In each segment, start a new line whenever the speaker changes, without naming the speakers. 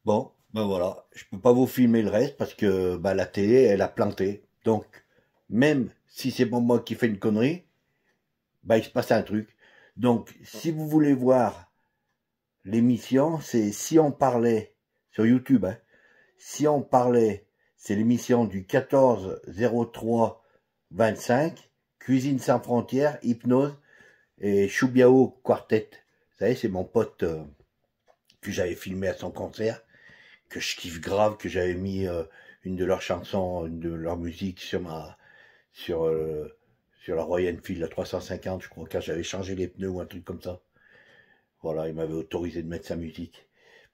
Bon, ben voilà, je peux pas vous filmer le reste parce que bah, la télé, elle a planté. Donc, même si c'est pas moi qui fais une connerie, bah il se passe un truc. Donc, si vous voulez voir l'émission, c'est Si on parlait sur YouTube, hein. Si on parlait, c'est l'émission du 14-03-25, Cuisine sans frontières, hypnose et Choubiao Quartet. Vous savez, c'est mon pote que j'avais filmé à son concert, que je kiffe grave, que j'avais mis une de leurs chansons, une de leurs musiques sur sur la Royal Enfield, la 350, je crois, car j'avais changé les pneus ou un truc comme ça. Voilà, il m'avait autorisé de mettre sa musique.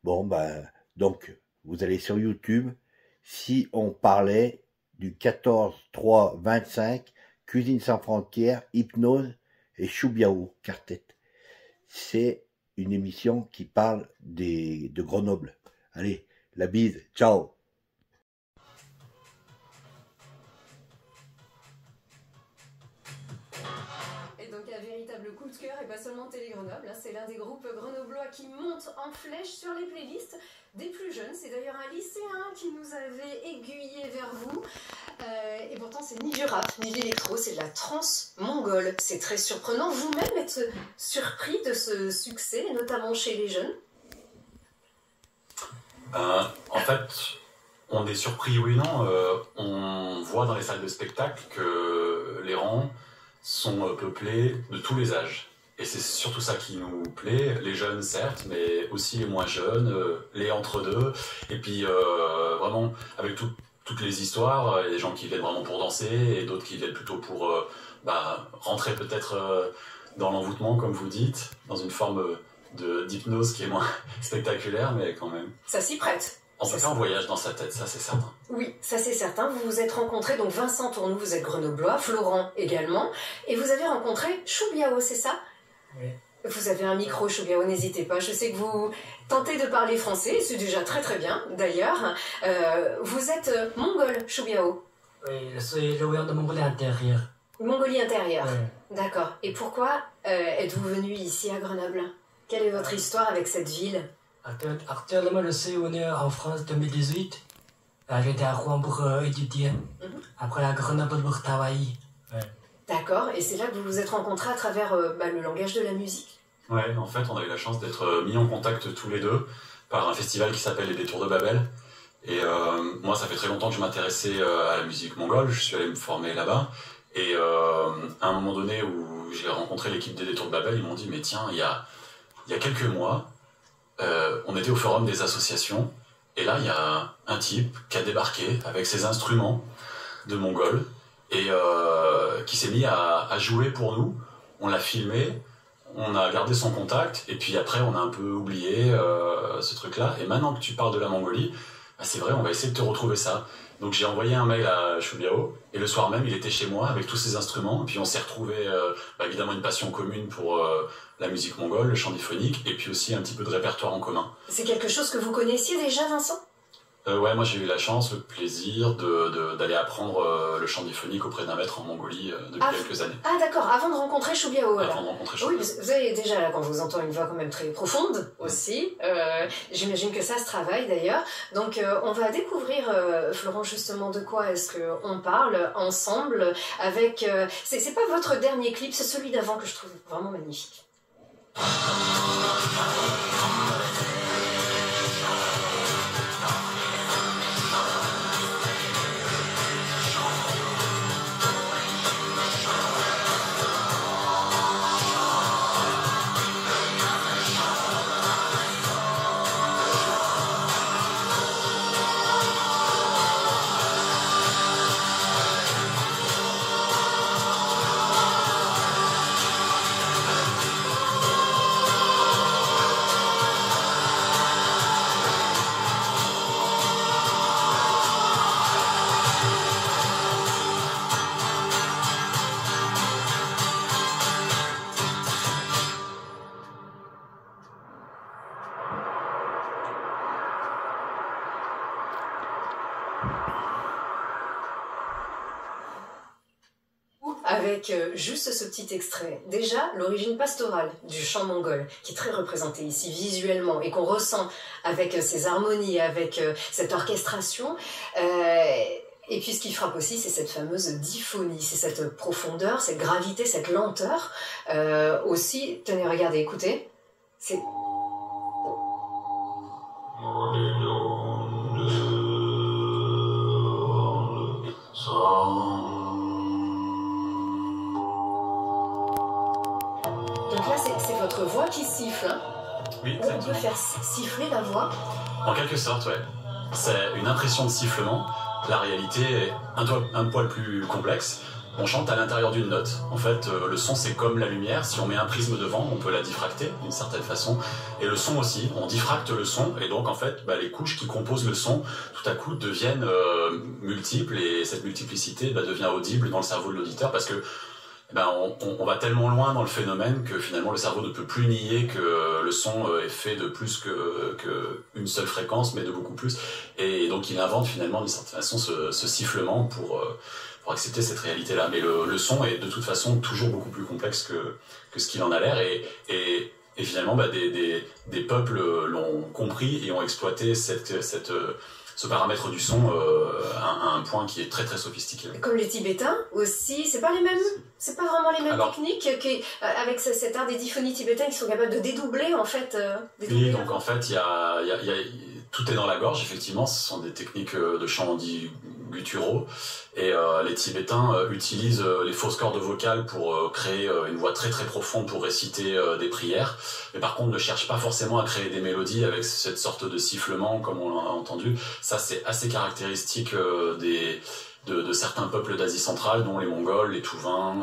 Bon, ben, donc, vous allez sur YouTube. Si on parlait du 14-3-25, Cuisine sans frontières, hypnose et Choubiao Quartet. C'est une émission qui parle de Grenoble. Allez, la bise, ciao.
Et donc un véritable coup de cœur, et pas seulement Télé Grenoble, hein, c'est l'un des groupes grenoblois qui monte en flèche sur les playlists des plus jeunes. C'est d'ailleurs un lycéen qui nous avait aiguillé vers vous. Et pourtant c'est ni du rap, ni de l'électro, c'est de la trance mongole. C'est très surprenant. Vous-même êtes surpris de ce succès, notamment chez les jeunes?
En fait, on est surpris, oui et non. On voit dans les salles de spectacle que les rangs sont peuplés de tous les âges. Et c'est surtout ça qui nous plaît. Les jeunes, certes, mais aussi les moins jeunes, les entre-deux. Et puis, vraiment, avec toutes les histoires, il y a des gens qui viennent vraiment pour danser et d'autres qui viennent plutôt pour rentrer peut-être dans l'envoûtement, comme vous dites, dans une forme d'hypnose qui est moins spectaculaire, mais quand même.
Ça s'y prête.
En tout cas, on voyage dans sa tête, ça c'est certain.
Oui, ça c'est certain. Vous vous êtes rencontrés, donc Vincent Tournou, vous êtes grenoblois, Florent également, et vous avez rencontré Choubiao, c'est ça?
Oui.
Vous avez un micro, Choubiao, n'hésitez pas. Je sais que vous tentez de parler français, c'est déjà très très bien, d'ailleurs. Vous êtes mongol, Choubiao?
Oui, je suis joueur de Mongolie intérieure.
Mongolie intérieure.
Oui.
D'accord. Et pourquoi êtes-vous venu ici à Grenoble? Quelle est votre histoire avec cette ville?
Actuellement, je suis venu en France en 2018. J'étais à Rouen pour étudier. Après à Grenoble pour travailler. Ouais.
D'accord. Et c'est là que vous vous êtes rencontrés à travers le langage de la musique?
Ouais, en fait, on a eu la chance d'être mis en contact tous les deux par un festival qui s'appelle les Détours de Babel. Et moi, ça fait très longtemps que je m'intéressais à la musique mongole. Je suis allé me former là-bas. Et à un moment donné où j'ai rencontré l'équipe des Détours de Babel, ils m'ont dit, mais tiens, il y a quelques mois, on était au forum des associations, et là, il y a un type qui a débarqué avec ses instruments de mongol, et qui s'est mis à jouer pour nous. On l'a filmé, on a gardé son contact, et puis après, on a un peu oublié ce truc-là. Et maintenant que tu parles de la Mongolie, bah, c'est vrai, on va essayer de te retrouver ça. Donc j'ai envoyé un mail à Choubiao, et le soir même, il était chez moi avec tous ses instruments, et puis on s'est retrouvés, évidemment, une passion commune pour la musique mongole, le chant diphonique, et puis aussi un petit peu de répertoire en commun.
C'est quelque chose que vous connaissiez déjà, Vincent?
Ouais, moi j'ai eu la chance, le plaisir d'aller apprendre le chant diphonique auprès d'un maître en Mongolie depuis quelques années.
Ah d'accord, avant de rencontrer Choubiao.
Avant de rencontrer Choubiao.
Oui, vous avez déjà, là, quand vous entendez une voix quand même très profonde aussi, j'imagine que ça se travaille d'ailleurs. Donc on va découvrir, Florent, justement de quoi est-ce qu'on parle ensemble avec... c'est pas votre dernier clip, c'est celui d'avant que je trouve vraiment magnifique. avec juste ce petit extrait. Déjà, l'origine pastorale du chant mongol, qui est très représentée ici visuellement et qu'on ressent avec ces harmonies, avec cette orchestration. Et puis ce qui frappe aussi, c'est cette fameuse diphonie, c'est cette profondeur, cette gravité, cette lenteur. Aussi, tenez, regardez, écoutez. C'est... Donc là, c'est votre voix qui siffle. Hein.
Oui, exactement.
On peut faire siffler la voix.
En quelque sorte, ouais. C'est une impression de sifflement. La réalité est un poil plus complexe. On chante à l'intérieur d'une note. En fait, le son, c'est comme la lumière. Si on met un prisme devant, on peut la diffracter d'une certaine façon. Et le son aussi, on diffracte le son. Et donc, en fait, les couches qui composent le son, tout à coup, deviennent multiples. Et cette multiplicité devient audible dans le cerveau de l'auditeur parce que on va tellement loin dans le phénomène que finalement le cerveau ne peut plus nier que le son est fait de plus que une seule fréquence, mais de beaucoup plus. Et donc il invente finalement d'une certaine façon ce sifflement pour accepter cette réalité-là. Mais le son est de toute façon toujours beaucoup plus complexe que ce qu'il en a l'air. Et finalement des peuples l'ont compris et ont exploité ce paramètre du son à un point qui est très très sophistiqué.
Comme les Tibétains aussi, c'est pas vraiment les mêmes techniques avec cet art des diphonies tibétaines qui sont capables de dédoubler en fait.
Oui, donc en fait tout est dans la gorge, effectivement, ce sont des techniques de chant dit gutturaux et les Tibétains utilisent les fausses cordes vocales pour créer une voix très très profonde pour réciter des prières, mais par contre ne cherchent pas forcément à créer des mélodies avec cette sorte de sifflement comme on l'a entendu. Ça c'est assez caractéristique de certains peuples d'Asie centrale, dont les Mongols, les Touvins,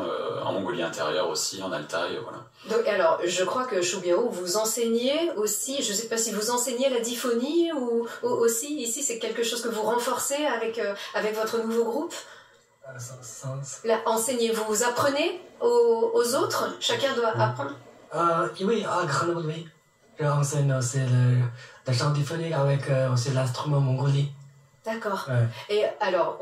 en Mongolie intérieure aussi, en Altaï, voilà.
Donc, alors, je crois que Chou Biao, vous enseignez aussi, je ne sais pas si vous enseignez la diphonie ou aussi, ici, c'est quelque chose que vous renforcez avec votre nouveau groupe. Là, enseignez-vous, vous apprenez aux autres, chacun doit apprendre.
Oui, à Grenoble, oui. J'enseigne aussi le chant diphonique avec aussi l'instrument mongolien.
D'accord.
Ouais.
Et alors,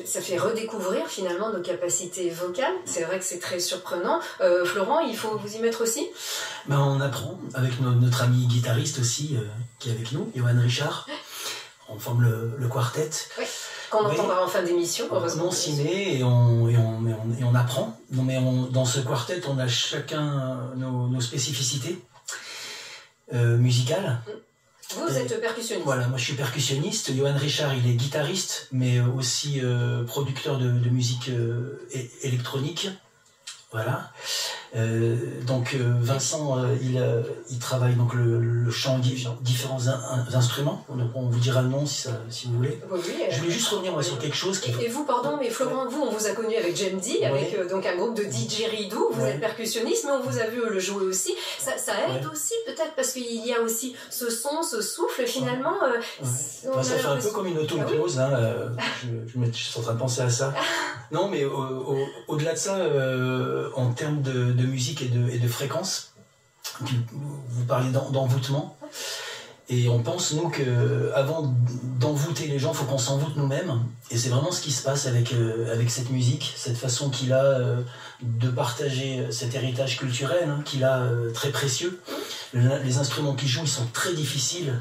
ça fait redécouvrir finalement nos capacités vocales. C'est vrai que c'est très surprenant. Florent, il faut vous y mettre aussi.
On apprend avec notre ami guitariste aussi, qui est avec nous, Johan Richard. On forme le quartet.
Oui. Qu'on entendra en fin d'émission, heureusement.
On s'y met et on apprend. Non, mais dans ce quartet, on a chacun nos spécificités musicales.
Vous êtes percussionniste.
Voilà, moi je suis percussionniste. Johan Richard, il est guitariste, mais aussi producteur de musique électronique. Voilà. Donc Vincent, il travaille donc le chant, différents instruments. On vous dira le nom si vous voulez.
Oui,
je voulais juste revenir moi sur quelque chose.
Et vous, pardon, mais Florent, vous, on vous a connu avec Jamdi, avec donc un groupe de DJ Ridou. Vous êtes percussionniste, mais on vous a vu le jouer aussi. Ça aide aussi peut-être parce qu'il y a aussi ce son, ce souffle finalement.
Ça fait un peu comme une auto-hypnose. Je suis en train de penser à ça. Non, mais au-delà de ça, en termes de musique et de fréquence, vous parlez d'envoûtement, et on pense nous que avant d'envoûter les gens, il faut qu'on s'envoûte nous-mêmes, et c'est vraiment ce qui se passe avec cette musique, cette façon qu'il a de partager cet héritage culturel qu'il a très précieux. Les instruments qu'il joue, ils sont très difficiles.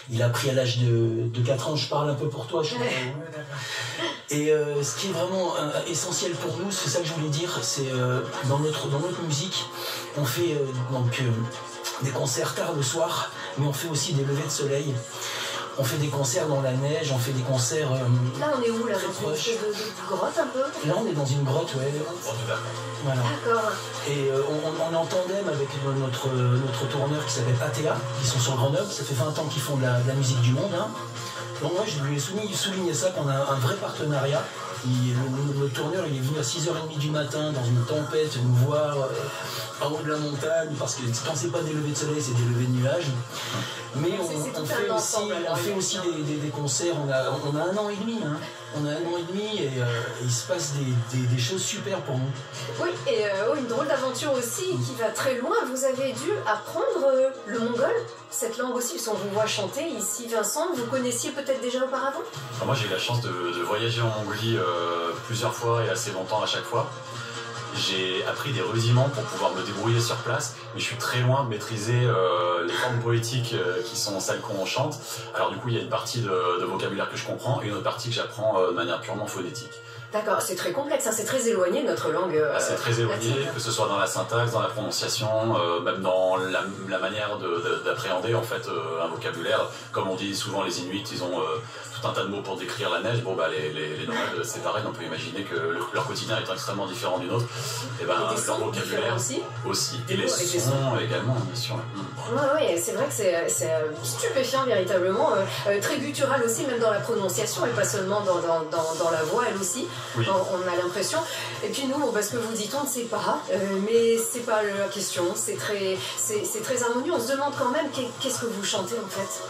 Il a appris à l'âge de 4 ans, je parle un peu pour toi, je sais pas. Et ce qui est vraiment essentiel pour nous, c'est ça que je voulais dire, c'est dans notre musique, on fait des concerts tard le soir, mais on fait aussi des levées de soleil. On fait des concerts dans la neige, on fait des concerts
là, on est où, là, dans une espèce de grotte un peu?
Là, on est dans une grotte, ouais. Voilà.
D'accord.
Et on est en tandem avec notre tourneur qui s'appelle ATA, qui sont sur Grenoble. Ça fait 20 ans qu'ils font de la musique du monde. Hein. Donc moi, je voulais souligner ça, qu'on a un vrai partenariat. Le tourneur, il est venu à 6h30 du matin dans une tempête nous voir en haut de la montagne, parce que quand c'est pas des levées de soleil, c'est des levées de nuages. Mais on fait aussi des concerts. On a 1 an et demi. Hein. On a 1 an et demi et il se passe des choses super pour nous.
Oui, et une drôle d'aventure aussi qui va très loin. Vous avez dû apprendre le mongol, cette langue aussi, parce qu'on vous voit chanter ici. Vincent, vous connaissiez peut-être déjà auparavant?
Moi, j'ai eu la chance de voyager en Mongolie plusieurs fois et assez longtemps à chaque fois. j'ai appris des rudiments pour pouvoir me débrouiller sur place, mais je suis très loin de maîtriser les formes poétiques qui sont celles qu'on chante. Alors du coup, il y a une partie de vocabulaire que je comprends et une autre partie que j'apprends de manière purement phonétique.
D'accord, c'est très complexe, hein, c'est très éloigné de notre langue.
C'est très éloigné, que ce soit dans la syntaxe, dans la prononciation, même dans la manière d'appréhender en fait un vocabulaire. Comme on dit souvent, les Inuits, ils ont tout un tas de mots pour décrire la neige. Bon, bah les nomades, c'est pareil, on peut imaginer que leur quotidien étant extrêmement différent du nôtre, et ben leur vocabulaire aussi. Et les sons également, bien sûr.
Ouais, c'est vrai que c'est stupéfiant véritablement, très guttural aussi, même dans la prononciation et pas seulement dans la voix, elle aussi. Oui. On a l'impression. Et puis nous, parce que vous dites, on ne sait pas, mais c'est pas la question. C'est très harmonieux. On se demande quand même qu'est-ce que vous chantez en fait.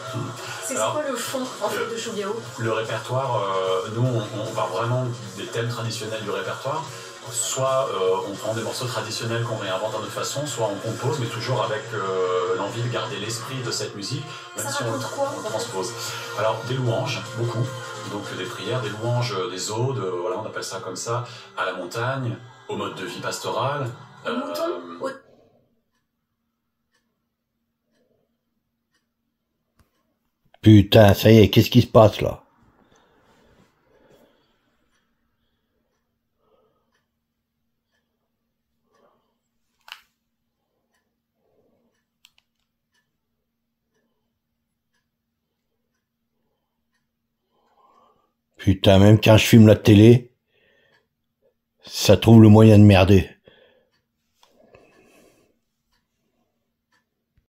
C'est quoi le fond en fait de Choubiao?
Le répertoire, nous on part vraiment des thèmes traditionnels du répertoire. Soit on prend des morceaux traditionnels qu'on réinvente à notre façon, soit on compose, mais toujours avec l'envie de garder l'esprit de cette musique, même si on le transpose. Alors des louanges, beaucoup, donc des prières, des louanges, des odes, voilà, on appelle ça comme ça, à la montagne, au mode de vie pastoral.
Putain, ça y est, qu'est-ce qui se passe là? Putain, même quand je fume la télé, ça trouve le moyen de merder.